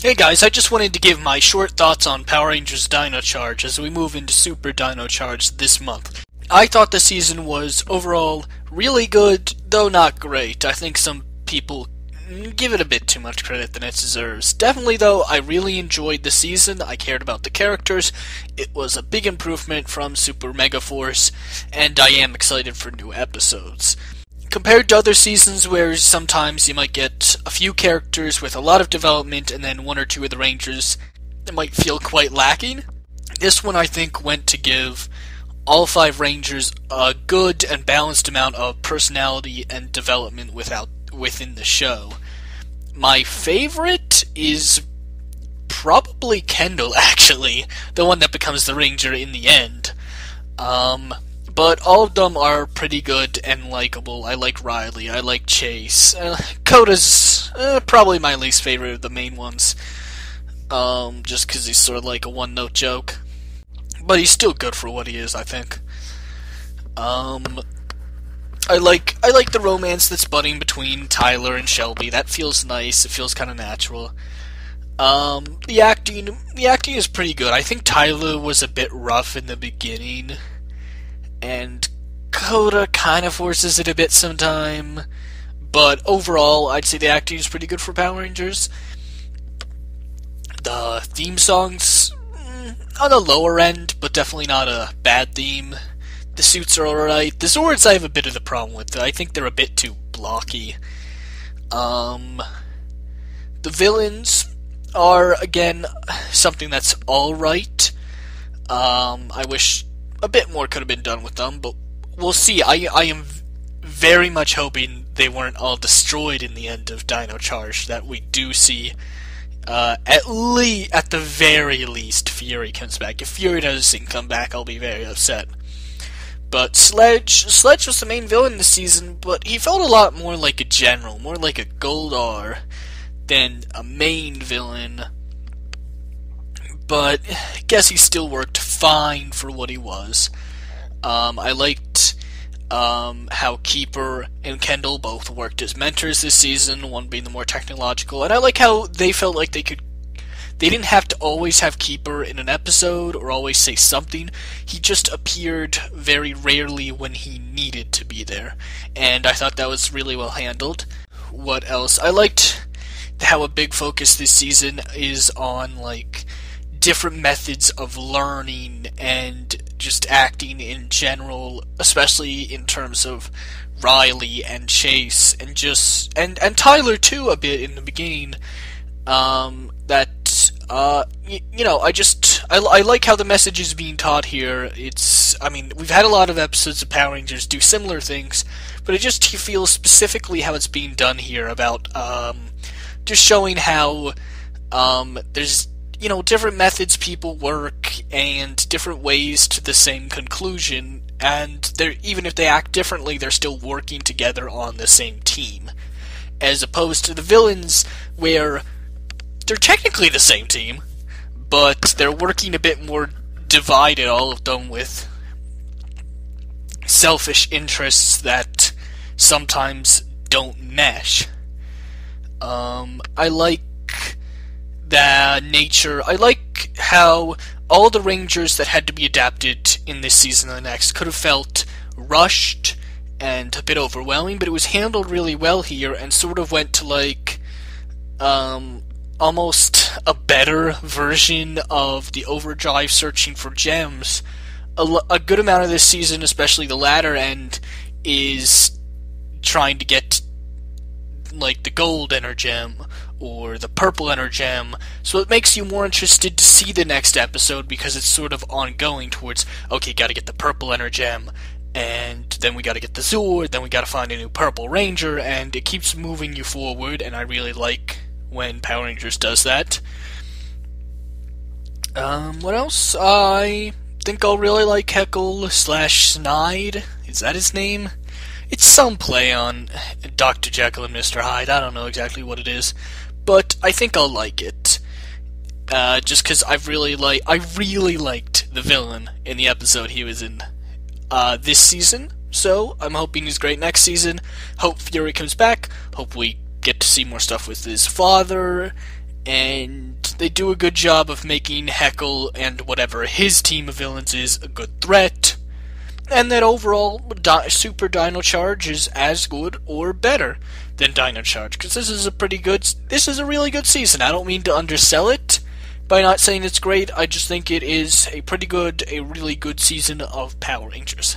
Hey guys, I just wanted to give my short thoughts on Power Rangers Dino Charge as we move into Super Dino Charge this month. I thought the season was overall really good, though not great. I think some people give it a bit too much credit than it deserves. Definitely though, I really enjoyed the season, I cared about the characters, it was a big improvement from Super Mega Force, and I am excited for new episodes. Compared to other seasons where sometimes you might get a few characters with a lot of development and then one or two of the Rangers that might feel quite lacking, this one I think went to give all five Rangers a good and balanced amount of personality and development within the show. My favorite is probably Kendall, actually, the one that becomes the Ranger in the end. But all of them are pretty good and likable. I like Riley, I like Chase. Koda's probably my least favorite of the main ones, just because he's sort of like a one-note joke. But he's still good for what he is, I think. I like the romance that's budding between Tyler and Shelby. That feels nice. It feels kind of natural. The acting is pretty good. I think Tyler was a bit rough in the beginning, and Coda kind of forces it a bit sometime. But overall, I'd say the acting is pretty good for Power Rangers. The theme songs on the lower end, but definitely not a bad theme. The suits are alright. The Zords I have a bit of the problem with. I think they're a bit too blocky. The villains are, again, something that's alright. I wish a bit more could have been done with them, but we'll see. I am very much hoping they weren't all destroyed in the end of Dino Charge, that we do see, at the very least, Fury comes back. If Fury doesn't come back, I'll be very upset. But Sledge was the main villain this season, but he felt a lot more like a general, more like a Goldar than a main villain. But I guess he still worked fine for what he was. I liked how Keeper and Kendall both worked as mentors this season, one being the more technological, and I like how they felt like they didn't have to always have Keeper in an episode or always say something. He just appeared very rarely when he needed to be there, and I thought that was really well handled. What else? I liked how a big focus this season is on, like, different methods of learning and just acting in general, especially in terms of Riley and Chase and and Tyler too a bit in the beginning. I like how the message is being taught here. We've had a lot of episodes of Power Rangers do similar things, but it just feels specifically how it's being done here about just showing how there's different methods people work and different ways to the same conclusion, and even if they act differently, they're still working together on the same team, as opposed to the villains where they're technically the same team, but they're working a bit more divided, all of them with selfish interests that sometimes don't mesh. I like I like how all the Rangers that had to be adapted in this season and the next could have felt rushed and a bit overwhelming, but it was handled really well here and sort of went to almost a better version of the Overdrive searching for gems. A good amount of this season, especially the latter end, is trying to get the gold Energem or the purple Energem, so it makes you more interested to see the next episode because it's sort of ongoing towards, okay, gotta get the purple Energem, and then we gotta get the Zord, then we gotta find a new purple Ranger, and it keeps moving you forward, and I really like when Power Rangers does that. What else? I think I'll really like Heckle/Snide. Is that his name? It's some play on Dr. Jekyll and Mr. Hyde. I don't know exactly what it is, but I think I'll like it. Just because I really liked the villain in the episode he was in this season. So I'm hoping he's great next season. Hope Fury comes back. Hope we get to see more stuff with his father, and they do a good job of making Heckle and whatever his team of villains is a good threat, and that overall Super Dino Charge is as good or better than Dino Charge, because this is a really good season. I don't mean to undersell it by not saying it's great. I just think it is a really good season of Power Rangers.